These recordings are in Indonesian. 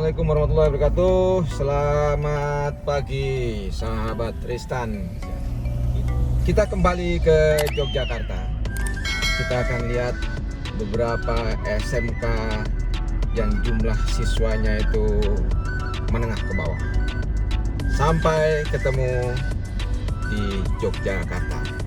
Assalamualaikum warahmatullahi wabarakatuh. Selamat pagi sahabat Tristan. Kita kembali ke Yogyakarta. Kita akan lihat beberapa SMK yang jumlah siswanya itu menengah ke bawah. Sampai ketemu di Yogyakarta.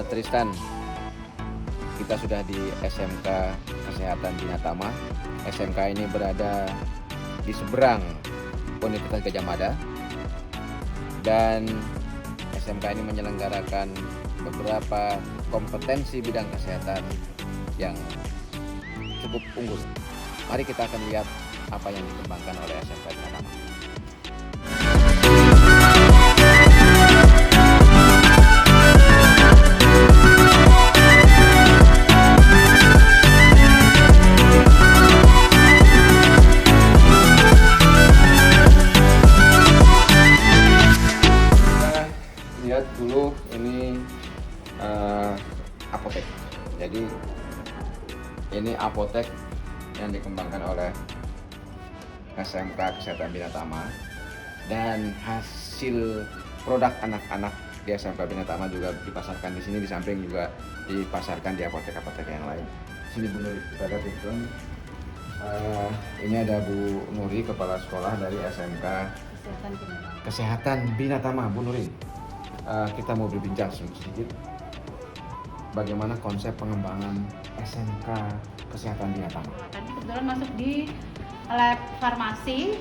Tristan, kita sudah di SMK Kesehatan Binatama. SMK ini berada di seberang Universitas Gadjah Mada, dan SMK ini menyelenggarakan beberapa kompetensi bidang kesehatan yang cukup unggul. Mari kita akan lihat apa yang dikembangkan oleh SMK Binatama. Lihat dulu ini apotek. Jadi ini apotek yang dikembangkan oleh SMK Kesehatan Binatama, dan hasil produk anak-anak di SMK Binatama juga dipasarkan di sini, di samping juga dipasarkan di apotek-apotek yang lain. Sini Bu Nuri, kita lihat itu. Ini ada Bu Nuri, kepala sekolah dari SMK Kesehatan Binatama. Bu Nuri, kita mau berbincang sedikit bagaimana konsep pengembangan SMK Kesehatan Binatama. Tadi kebetulan masuk di lab farmasi,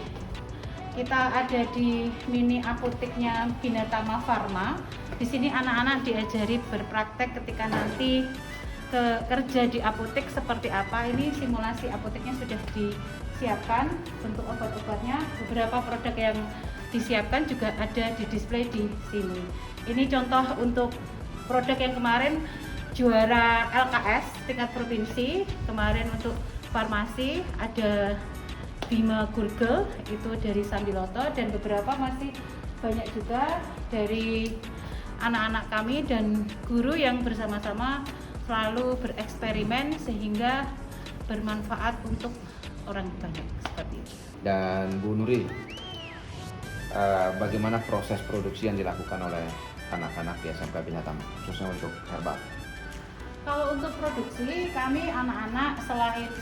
kita ada di mini apoteknya Binatama Pharma. Di sini anak-anak diajari berpraktek ketika nanti kerja di apotek seperti apa. Ini simulasi apoteknya sudah disiapkan, bentuk obat-obatnya, beberapa produk yang disiapkan juga ada di display di sini. Ini contoh untuk produk yang kemarin juara LKS tingkat provinsi. Kemarin untuk farmasi ada Bima Gurgel, itu dari Sambiloto, dan beberapa masih banyak juga dari anak-anak kami dan guru yang bersama-sama selalu bereksperimen sehingga bermanfaat untuk orang banyak, seperti itu. Dan Bu Nuri, bagaimana proses produksi yang dilakukan oleh anak-anak di SMK Binatama, khususnya untuk herbal? Kalau untuk produksi, kami anak-anak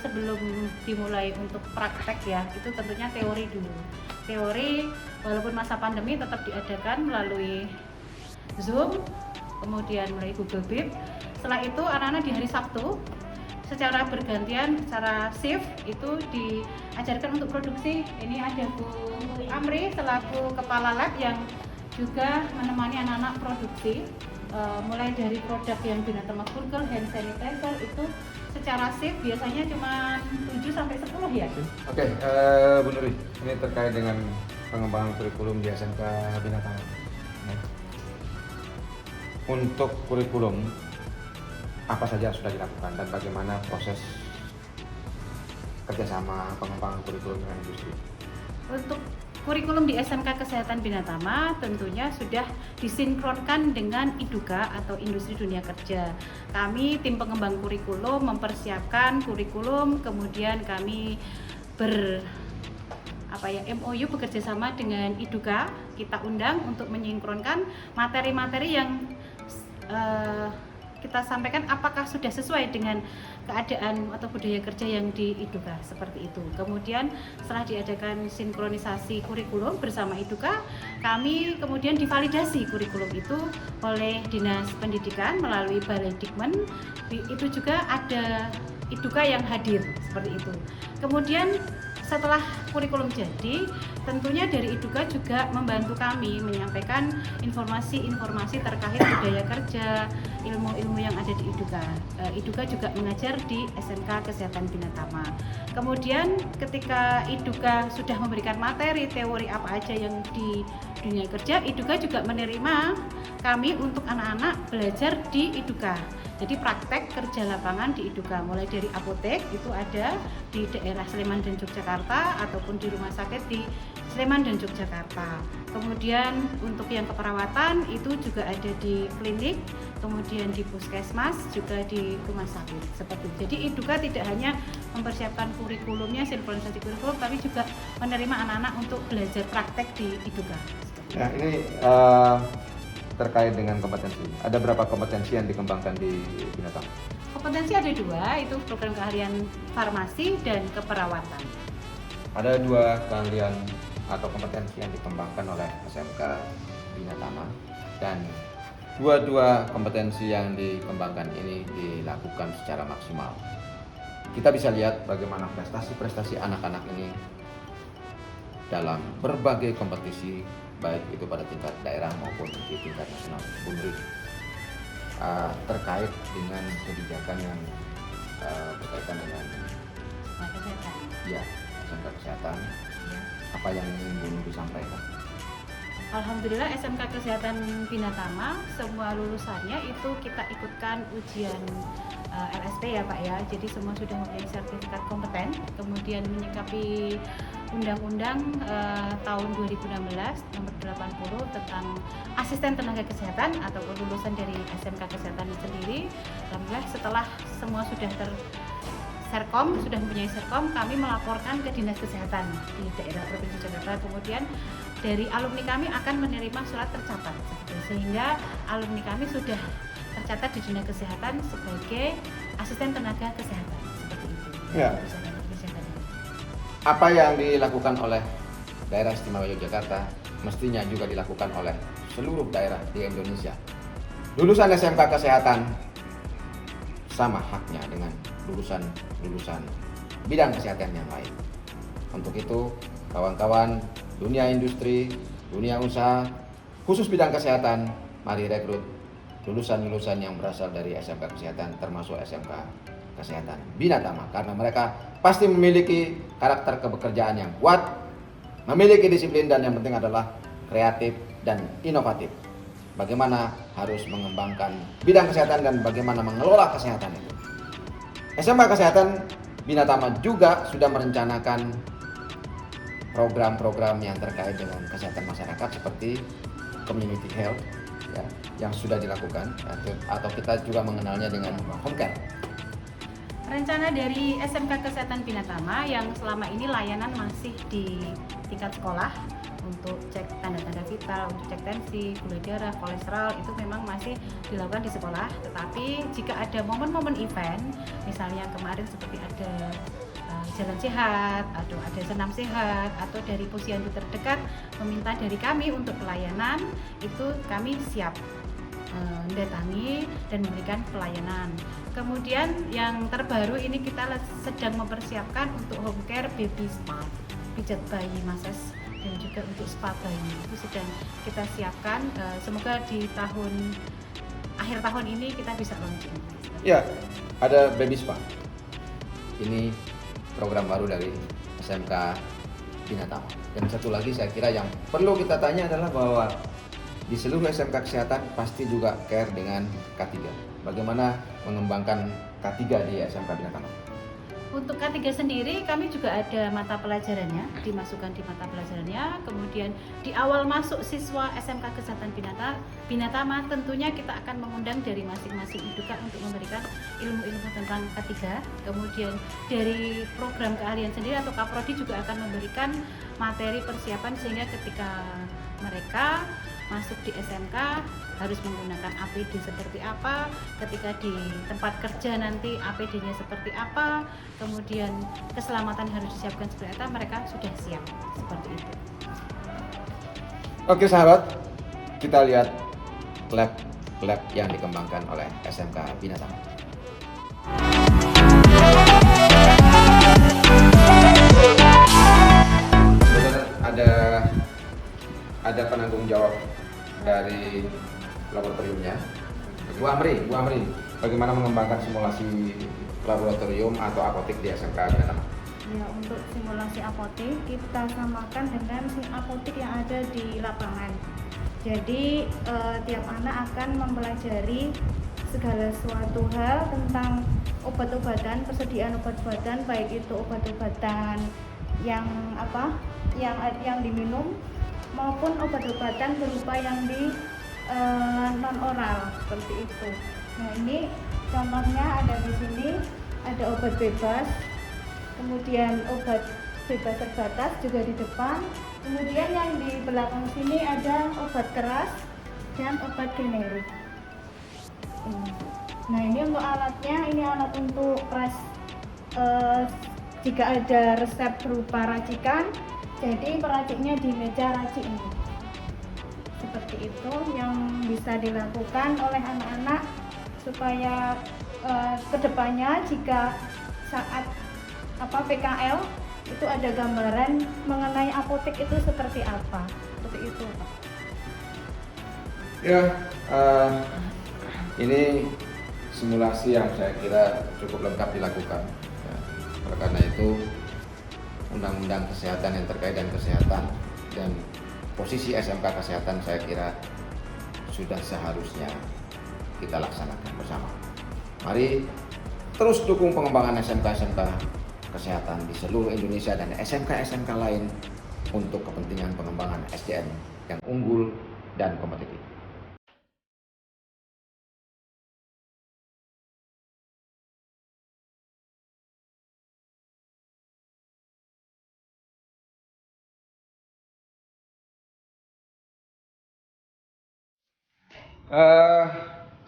sebelum dimulai untuk praktek ya, itu tentunya teori dulu. Teori, walaupun masa pandemi tetap diadakan melalui Zoom, kemudian melalui Google Meet. Setelah itu anak-anak di hari Sabtu secara bergantian, secara shift itu diajarkan untuk produksi. Ini ada Bu Amri selaku kepala lab yang juga menemani anak-anak produksi. Mulai dari produk yang Binatama Gurgel, hand sanitizer itu secara shift biasanya cuma 7-10 ya. Oke, Bu Nuri, ini terkait dengan pengembangan kurikulum di SMK Binatama. Untuk kurikulum, apa saja sudah dilakukan dan bagaimana proses kerjasama pengembangan kurikulum dengan industri? Untuk kurikulum di SMK Kesehatan Binatama tentunya sudah disinkronkan dengan IDUKA atau Industri Dunia Kerja. Kami tim pengembang kurikulum mempersiapkan kurikulum, kemudian kami MOU bekerjasama dengan IDUKA. Kita undang untuk menyinkronkan materi-materi yang kita sampaikan apakah sudah sesuai dengan keadaan atau budaya kerja yang di IDUKA, seperti itu. Kemudian setelah diadakan sinkronisasi kurikulum bersama IDUKA, kami kemudian divalidasi kurikulum itu oleh Dinas Pendidikan melalui Balai Dikmen. Itu juga ada IDUKA yang hadir, seperti itu. Kemudian setelah kurikulum jadi, tentunya dari IDUKA juga membantu kami menyampaikan informasi-informasi terkait budaya kerja, ilmu-ilmu yang ada di IDUKA. IDUKA juga mengajar di SMK Kesehatan Binatama. Kemudian ketika IDUKA sudah memberikan materi teori apa aja yang di dunia kerja, IDUKA juga menerima kami untuk anak-anak belajar di IDUKA. Jadi praktek kerja lapangan di IDUKA, mulai dari apotek itu ada di daerah Sleman dan Yogyakarta ataupun di rumah sakit di Sleman dan Yogyakarta. Kemudian untuk yang keperawatan itu juga ada di klinik, kemudian di puskesmas, juga di rumah sakit seperti itu. Jadi IDUKA tidak hanya mempersiapkan kurikulumnya, sinkronisasi kurikulum, tapi juga menerima anak-anak untuk belajar praktek di IDUKA. Nah, ini terkait dengan kompetensi. Ada berapa kompetensi yang dikembangkan di Binatama? Kompetensi ada 2, itu program keahlian farmasi dan keperawatan. Ada 2 keahlian atau kompetensi yang dikembangkan oleh SMK Binatama, dan dua kompetensi yang dikembangkan ini dilakukan secara maksimal. Kita bisa lihat bagaimana prestasi-prestasi anak-anak ini dalam berbagai kompetisi, baik itu pada tingkat daerah maupun di tingkat nasional, terkait dengan kebijakan yang berkaitan dengan SMK Kesehatan. Apa yang ingin Bu Nur disampaikan? Alhamdulillah SMK Kesehatan Binatama semua lulusannya itu kita ikutkan ujian LSP ya Pak ya. Jadi semua sudah mempunyai sertifikat kompeten. Kemudian menyikapi Undang-Undang tahun 2016 nomor 80 tentang asisten tenaga kesehatan ataupun lulusan dari SMK Kesehatan sendiri. Alhamdulillah setelah semua sudah Serkom, sudah mempunyai Serkom, kami melaporkan ke Dinas Kesehatan di daerah Provinsi Jakarta. Kemudian dari alumni kami akan menerima surat tercatat, sehingga alumni kami sudah tercatat di Dinas Kesehatan sebagai asisten tenaga kesehatan, seperti itu. Ya. Apa yang dilakukan oleh daerah istimewa Yogyakarta mestinya juga dilakukan oleh seluruh daerah di Indonesia. Lulusan SMK Kesehatan sama haknya dengan lulusan bidang kesehatan yang lain. Untuk itu, kawan-kawan dunia industri, dunia usaha, khusus bidang kesehatan, mari rekrut lulusan-lulusan yang berasal dari SMK Kesehatan, termasuk SMK Kesehatan Binatama, karena mereka pasti memiliki karakter kepekerjaan yang kuat, memiliki disiplin, dan yang penting adalah kreatif dan inovatif. Bagaimana harus mengembangkan bidang kesehatan dan bagaimana mengelola kesehatan itu. SMK Kesehatan Binatama juga sudah merencanakan program-program yang terkait dengan kesehatan masyarakat seperti community health ya, yang sudah dilakukan, atau kita juga mengenalnya dengan home care. Rencana dari SMK Kesehatan Binatama yang selama ini layanan masih di tingkat sekolah untuk cek tanda-tanda vital, untuk cek tensi, gula darah, kolesterol, itu memang masih dilakukan di sekolah. Tetapi jika ada momen-momen event, misalnya kemarin seperti ada jalan sehat, atau ada senam sehat, atau dari posyandu terdekat meminta dari kami untuk pelayanan, itu kami siap mendatangi dan memberikan pelayanan. Kemudian yang terbaru ini kita sedang mempersiapkan untuk home care baby spa, pijat bayi, massage, dan juga untuk spa bayi itu sedang kita siapkan. Semoga di akhir tahun ini kita bisa launching. Ya, ada baby spa. Ini program baru dari SMK Binatama. Dan satu lagi saya kira yang perlu kita tanya adalah bahwa di seluruh SMK Kesehatan pasti juga care dengan K3. Bagaimana mengembangkan K3 di SMK Binatama? Untuk K3 sendiri kami juga ada mata pelajarannya, dimasukkan di mata pelajarannya. Kemudian di awal masuk siswa SMK Kesehatan Binatama tentunya kita akan mengundang dari masing-masing IDUKA untuk memberikan ilmu-ilmu tentang K3. Kemudian dari program keahlian sendiri atau Kaprodi juga akan memberikan materi persiapan sehingga ketika mereka masuk di SMK harus menggunakan APD seperti apa, ketika di tempat kerja nanti APD-nya seperti apa, kemudian keselamatan harus disiapkan seperti apa, mereka sudah siap seperti itu. Oke sahabat, kita lihat lab yang dikembangkan oleh SMK Binatama. penanggung jawab dari laboratoriumnya. Bu Amri, bagaimana mengembangkan simulasi laboratorium atau apotek di SMK Binatama? Ya, untuk simulasi apotek kita samakan dengan apotek yang ada di lapangan. Jadi tiap anak akan mempelajari segala suatu hal tentang obat-obatan, persediaan obat-obatan, baik itu obat-obatan yang diminum maupun obat-obatan berupa yang di non oral seperti itu. Nah, ini contohnya ada di sini, ada obat bebas, kemudian obat bebas terbatas juga di depan, kemudian yang di belakang sini ada obat keras dan obat generik. Nah, ini untuk alatnya, ini alat untuk jika ada resep berupa racikan, jadi peraciknya di meja racik ini. Seperti itu yang bisa dilakukan oleh anak-anak supaya kedepannya jika saat PKL itu ada gambaran mengenai apotek itu seperti apa, seperti itu, Pak. Ya, ini simulasi yang saya kira cukup lengkap dilakukan. Ya, oleh karena itu, undang-undang kesehatan yang terkait dengan kesehatan dan posisi SMK kesehatan saya kira sudah seharusnya kita laksanakan bersama. Mari terus dukung pengembangan SMK kesehatan di seluruh Indonesia dan SMK lain untuk kepentingan pengembangan SDM yang unggul dan kompetitif.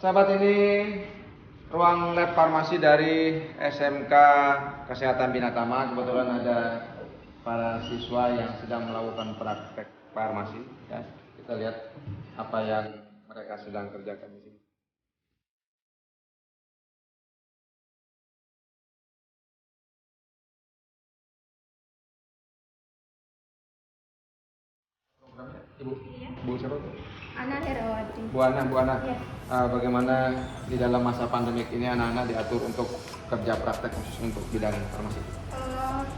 Sahabat, ini ruang lab farmasi dari SMK Kesehatan Binatama. Kebetulan ada para siswa yang sedang melakukan praktek farmasi. Ya, kita lihat apa yang mereka sedang kerjakan di sini. Ibu, Iya. Bu siapa? Ana Herawati. Bu Ana. Ya. Bagaimana di dalam masa pandemik ini anak-anak diatur untuk kerja praktek khusus untuk bidang farmasi?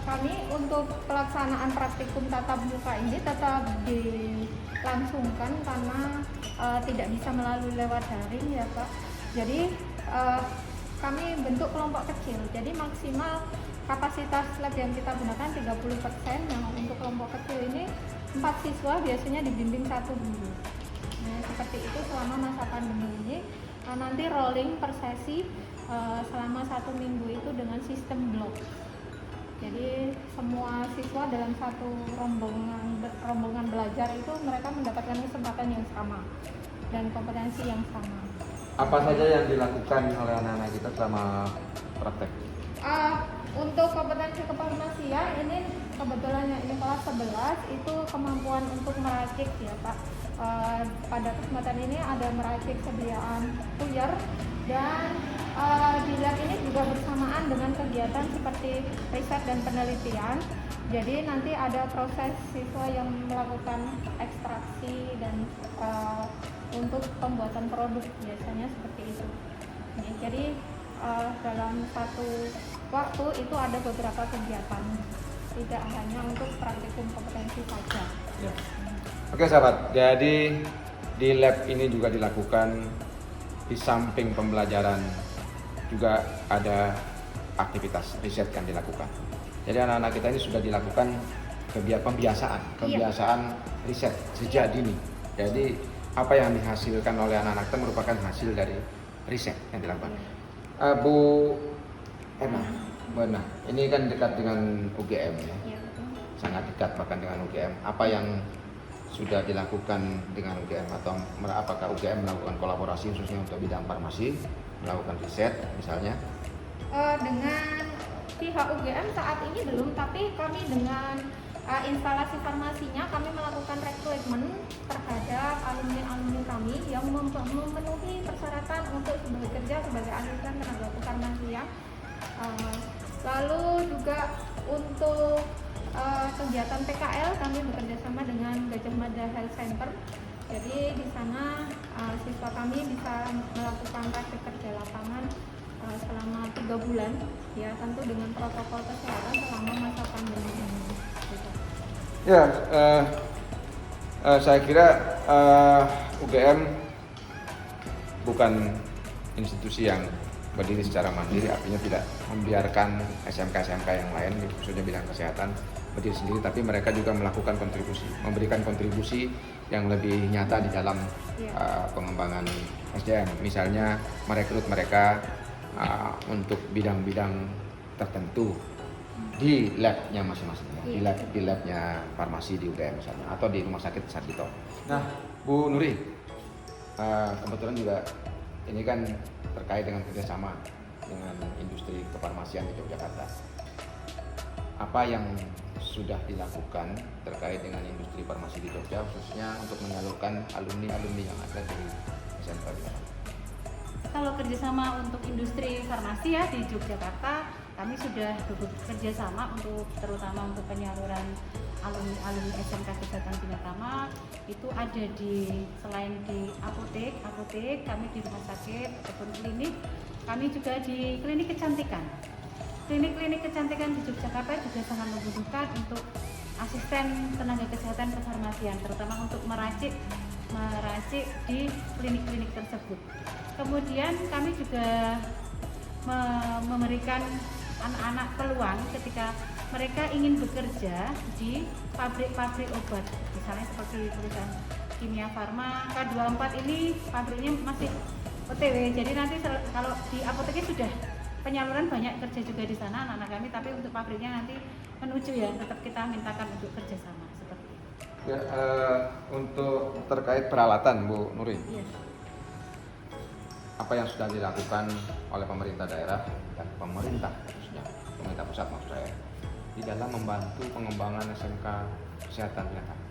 Kami untuk pelaksanaan praktikum tatap muka ini tetap dilangsungkan karena tidak bisa melalui lewat daring ya Pak. Jadi kami bentuk kelompok kecil. Jadi maksimal kapasitas lab yang kita gunakan 30%. Yang untuk kelompok kecil ini 4 siswa biasanya dibimbing 1 guru. Nah, seperti itu selama masa pandemi ini. Nanti rolling per sesi selama 1 minggu itu dengan sistem blok. Jadi semua siswa dalam satu rombongan belajar itu mereka mendapatkan kesempatan yang sama dan kompetensi yang sama. Apa saja yang dilakukan oleh anak-anak kita selama praktek? Untuk kompetensi kefarmasian ini kebetulan yang ini kelas 11 itu kemampuan untuk meracik ya Pak. Pada kesempatan ini ada meracik sediaan puyer dan di lab ini juga bersamaan dengan kegiatan seperti riset dan penelitian. Jadi nanti ada proses siswa yang melakukan ekstraksi dan untuk pembuatan produk biasanya seperti itu. Jadi dalam satu waktu itu ada beberapa kegiatan, tidak hanya untuk praktikum kompetensi saja. Ya. Oke sahabat, jadi di lab ini juga dilakukan di samping pembelajaran juga ada aktivitas riset yang dilakukan. Jadi anak-anak kita ini sudah dilakukan pembiasaan riset sejak dini. Jadi apa yang dihasilkan oleh anak-anak itu merupakan hasil dari riset yang dilakukan. Bu Emma, ini kan dekat dengan UGM ya, sangat dekat bahkan dengan UGM. Apa yang sudah dilakukan dengan UGM atau apakah UGM melakukan kolaborasi khususnya untuk bidang farmasi, melakukan riset misalnya? Dengan pihak UGM saat ini belum, tapi kami dengan instalasi farmasinya kami melakukan rekrutmen terhadap alumni kami yang memenuhi persyaratan untuk bekerja sebagai asisten tenaga kefarmasian. Lalu juga untuk kegiatan PKL kami bekerja sama dengan Gajah Mada Health Center. Jadi di sana siswa kami bisa melakukan praktik kerja lapangan selama 3 bulan, ya tentu dengan protokol kesehatan selama masa pandemi ini. Gitu. Ya, saya kira UGM bukan institusi yang berdiri secara mandiri, artinya tidak membiarkan SMK-SMK yang lain, khususnya bidang kesehatan, berdiri sendiri, tapi mereka juga melakukan kontribusi, memberikan kontribusi yang lebih nyata di dalam pengembangan SDM. Misalnya merekrut mereka untuk bidang-bidang tertentu di labnya masing-masing, di labnya farmasi di UGM misalnya, atau di Rumah Sakit Sarjito. Nah, Bu Nuri, kebetulan juga ini kan terkait dengan kerjasama dengan industri kefarmasian di Yogyakarta. Apa yang sudah dilakukan terkait dengan industri farmasi di Jogja, khususnya untuk menyalurkan alumni-alumni yang ada di SMK? Kalau kerjasama untuk industri farmasi ya di Yogyakarta, kami sudah bekerja sama untuk terutama untuk penyaluran alumni SMK Kesehatan Binatama itu ada di selain di apotek kami di rumah sakit ataupun klinik, kami juga di klinik kecantikan. Klinik kecantikan di Yogyakarta juga sangat membutuhkan untuk asisten tenaga kesehatan kefarmasian, terutama untuk meracik di klinik-klinik tersebut. Kemudian kami juga memberikan anak-anak peluang ketika mereka ingin bekerja di pabrik-pabrik obat, misalnya seperti perusahaan Kimia Farma K24 ini pabriknya masih OTW, jadi nanti kalau di apoteknya sudah penyaluran banyak kerja juga di sana anak-anak kami, tapi untuk pabriknya nanti menuju ya tetap kita mintakan untuk kerjasama seperti itu. Ya, untuk terkait peralatan Bu Nuri, apa yang sudah dilakukan oleh pemerintah daerah dan pemerintah khususnya pemerintah pusat maksud saya di dalam membantu pengembangan SMK Kesehatan Binatama?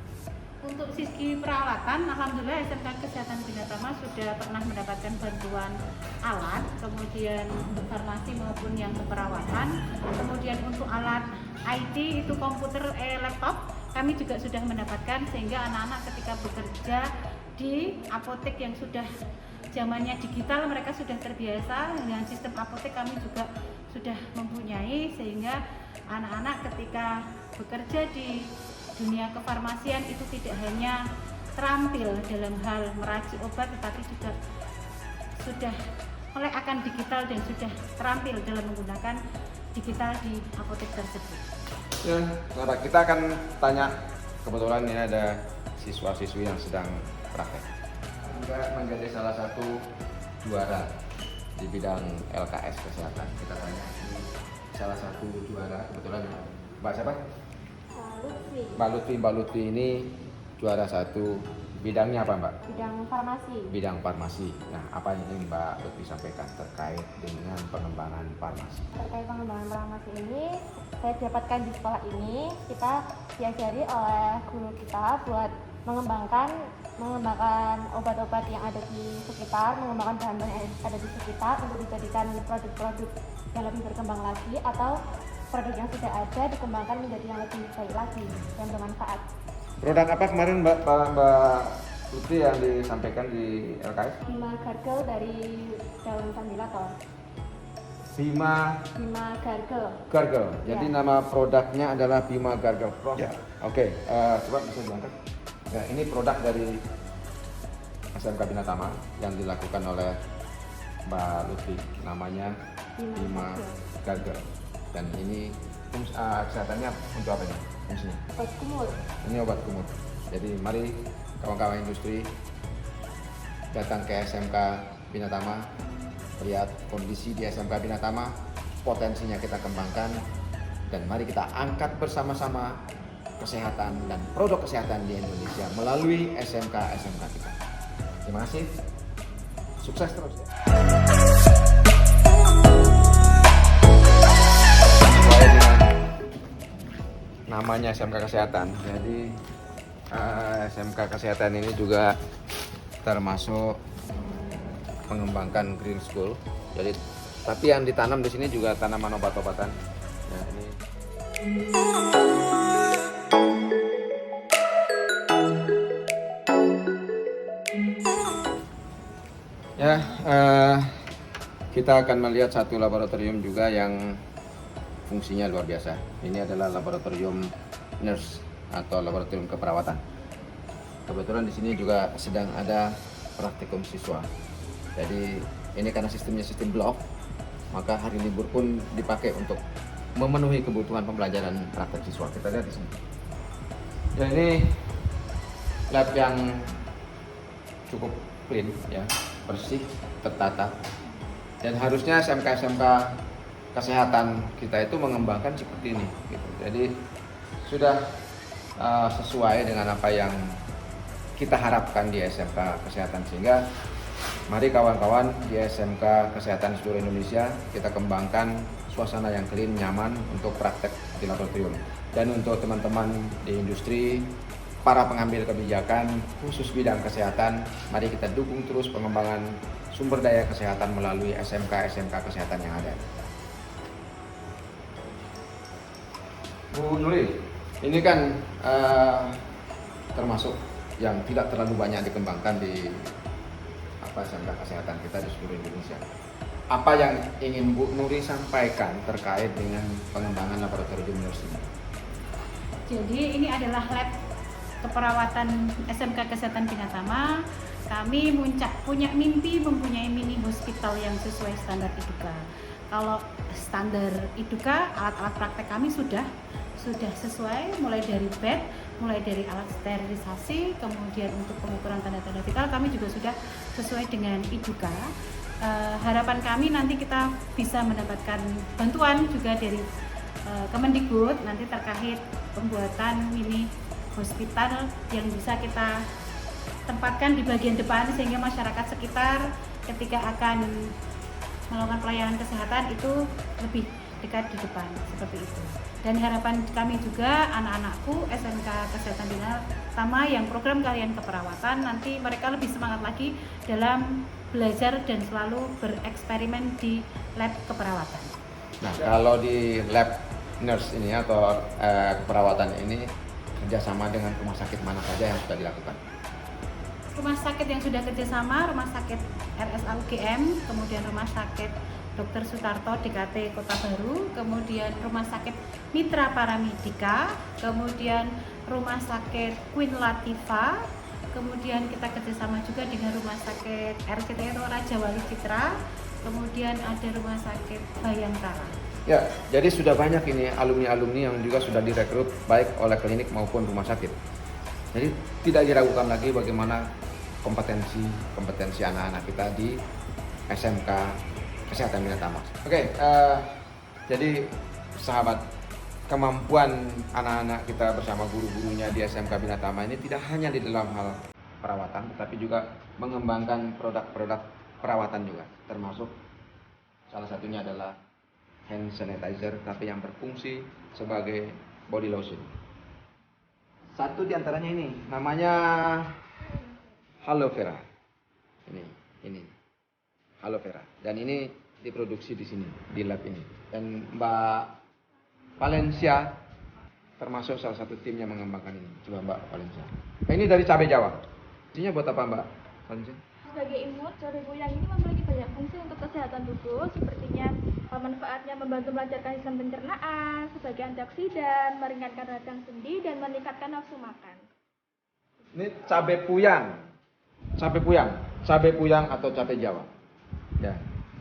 Untuk sisi peralatan, alhamdulillah SMK Kesehatan Binatama sudah pernah mendapatkan bantuan alat, kemudian untuk farmasi maupun yang keperawatan, kemudian untuk alat IT itu komputer, laptop, kami juga sudah mendapatkan, sehingga anak-anak ketika bekerja di apotek yang sudah zamannya digital, mereka sudah terbiasa dengan sistem apotek, kami juga sudah mempunyai, sehingga anak-anak ketika bekerja di dunia kefarmasian itu tidak hanya terampil dalam hal meracik obat, tetapi juga sudah melek akan digital dan sudah terampil dalam menggunakan digital di apotek tersebut. Ya, nah, kita akan tanya, kebetulan ini ada siswa-siswi yang sedang praktek, menjadi salah satu juara di bidang LKS kesehatan. Kita tanya, ini salah satu juara, kebetulan Mbak siapa? Mbak Lutfi ini juara satu, bidangnya apa Mbak? Bidang farmasi. Nah, apa yang ingin Mbak Lutfi sampaikan terkait dengan pengembangan farmasi? Terkait pengembangan farmasi ini, saya dapatkan di sekolah ini, kita diajari oleh guru kita buat mengembangkan obat-obat yang ada di sekitar, mengembangkan bahan-bahan yang ada di sekitar untuk dijadikan produk-produk yang lebih berkembang lagi, atau produk yang sudah ada dikembangkan menjadi yang lebih baik lagi dan bermanfaat. Produk apa kemarin Mbak Lutfi yang disampaikan di LKS? Bima Gargel dari daun sambilator. Bima Gargel. Jadi nama produknya adalah Bima Gargel Pro. Ya. Oke, coba bisa diangkat. Ya, ini produk dari SMK Binatama yang dilakukan oleh Mbak Lutfi, namanya Bima Gargel. Dan ini kesehatannya untuk apa ini? Fungsinya? Obat kumur. Ini obat kumur. Jadi mari kawan-kawan industri datang ke SMK Binatama, lihat kondisi di SMK Binatama, potensinya kita kembangkan, dan mari kita angkat bersama-sama kesehatan dan produk kesehatan di Indonesia melalui SMK kita. Terima kasih. Sukses terus. Namanya SMK Kesehatan, jadi SMK Kesehatan ini juga termasuk mengembangkan green school. Jadi tapi yang ditanam di sini juga tanaman obat-obatan. Ya, ini kita akan melihat satu laboratorium juga yang fungsinya luar biasa. Ini adalah laboratorium nurse atau laboratorium keperawatan. Kebetulan di sini juga sedang ada praktikum siswa. Jadi ini karena sistemnya sistem blok, maka hari libur pun dipakai untuk memenuhi kebutuhan pembelajaran praktek siswa. Kita lihat di sini. Ya, ini lab yang cukup clean, ya, bersih, tertata. Dan harusnya SMK-SMK kesehatan kita itu mengembangkan seperti ini. Gitu. Jadi sudah sesuai dengan apa yang kita harapkan di SMK kesehatan, sehingga mari kawan-kawan di SMK kesehatan seluruh Indonesia kita kembangkan suasana yang clean, nyaman untuk praktek di laboratorium. Dan untuk teman-teman di industri, para pengambil kebijakan khusus bidang kesehatan, mari kita dukung terus pengembangan sumber daya kesehatan melalui SMK-SMK kesehatan yang ada. Bu Nuri, ini kan termasuk yang tidak terlalu banyak dikembangkan di SMK kesehatan kita di seluruh Indonesia. Apa yang ingin Bu Nuri sampaikan terkait dengan pengembangan laboratorium nurse ini? Jadi ini adalah lab keperawatan SMK Kesehatan Binatama. Kami punya mimpi mempunyai mini hospital yang sesuai standar IDUKA. Kalau standar IDUKA, alat-alat praktek kami sudah sesuai, mulai dari bed, mulai dari alat sterilisasi, kemudian untuk pengukuran tanda-tanda vital kami juga sudah sesuai dengan IDUKA. Harapan kami nanti kita bisa mendapatkan bantuan juga dari Kemendikbud nanti terkait pembuatan mini hospital yang bisa kita tempatkan di bagian depan, sehingga masyarakat sekitar ketika akan melakukan pelayanan kesehatan itu lebih dekat di depan, seperti itu. Dan harapan kami juga anak-anakku SMK Kesehatan Binatama yang program kalian keperawatan, nanti mereka lebih semangat lagi dalam belajar dan selalu bereksperimen di lab keperawatan. Nah, kalau di lab nurse ini atau keperawatan ini kerjasama dengan rumah sakit mana saja yang sudah dilakukan? Rumah sakit yang sudah kerjasama, Rumah Sakit RSA UGM, kemudian Rumah Sakit Dr. Sutarto DKT Kota Baru, kemudian Rumah Sakit Mitra Paramedika, kemudian Rumah Sakit Queen Latifah, kemudian kita kerjasama juga dengan Rumah Sakit RCTI Raja Wali Citra, kemudian ada Rumah Sakit Bayangkara. Ya, jadi sudah banyak ini alumni-alumni yang juga sudah direkrut baik oleh klinik maupun rumah sakit. Jadi tidak diragukan lagi bagaimana kompetensi anak-anak kita di SMK Kesehatan Binatama. Oke, jadi sahabat, kemampuan anak-anak kita bersama guru-gurunya di SMK Binatama ini tidak hanya di dalam hal perawatan, tetapi juga mengembangkan produk-produk perawatan juga, termasuk salah satunya adalah hand sanitizer, tapi yang berfungsi sebagai body lotion. Satu di antaranya ini, namanya Aloe Vera. Ini Aloe Vera. Dan ini diproduksi di sini, di lab ini. Dan Mbak Valencia termasuk salah satu tim yang mengembangkan ini. Coba Mbak Valencia. Ini dari cabai Jawa. Isinya buat apa Mbak Valencia? Sebagai imut, cabai buyang ini memiliki banyak fungsi untuk kesehatan tubuh, sepertinya manfaatnya membantu melancarkan sistem pencernaan, sebagai antioksidan, meringankan radang sendi, dan meningkatkan nafsu makan. Ini cabai puyang atau cabai Jawa. Ya,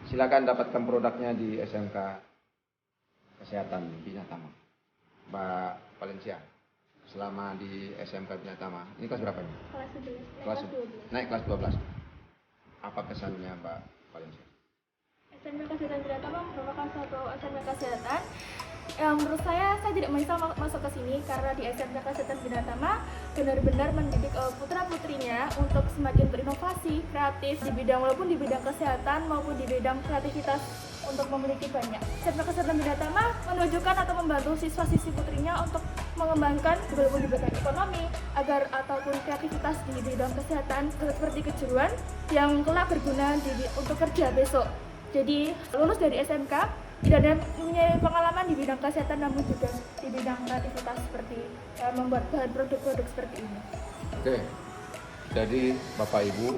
silakan dapatkan produknya di SMK Kesehatan Binatama. Mbak Valencia, selama di SMK Binatama, ini kelas berapa ini? Kelas 11, Naik kelas 12. Apa kesannya Mbak Valencia? SMK Kesehatan Binatama merupakan suatu SMK kesehatan yang menurut saya tidak menyesal masuk ke sini, karena di SMK Kesehatan Binatama benar-benar mendidik putra-putrinya untuk semakin berinovasi, kreatif di bidang, walaupun di bidang kesehatan maupun di bidang kreativitas, untuk memiliki banyak. SMK Kesehatan Binatama menunjukkan atau membantu siswa-siswi putrinya untuk mengembangkan walaupun di bidang ekonomi agar ataupun kreativitas di bidang kesehatan seperti kejuruan yang kelak berguna untuk kerja besok. Jadi lulus dari SMK tidak hanya punya pengalaman di bidang kesehatan, namun juga di bidang kreativitas seperti membuat bahan produk-produk seperti ini. Oke, jadi Bapak Ibu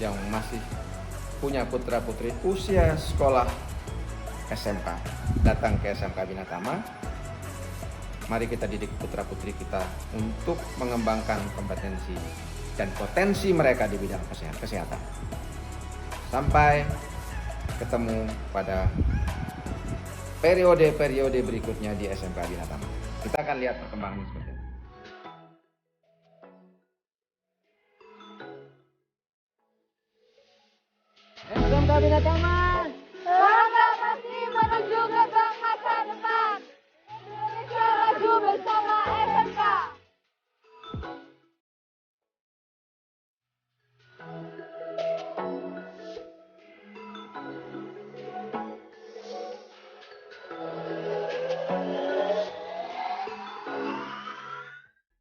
yang masih punya putra-putri usia sekolah SMK, datang ke SMK Binatama. Mari kita didik putra-putri kita untuk mengembangkan kompetensi dan potensi mereka di bidang kesehatan. Sampai ketemu pada periode-periode berikutnya di SMK Binatama. Kita akan lihat perkembangan seperti ini. SMK Binatama.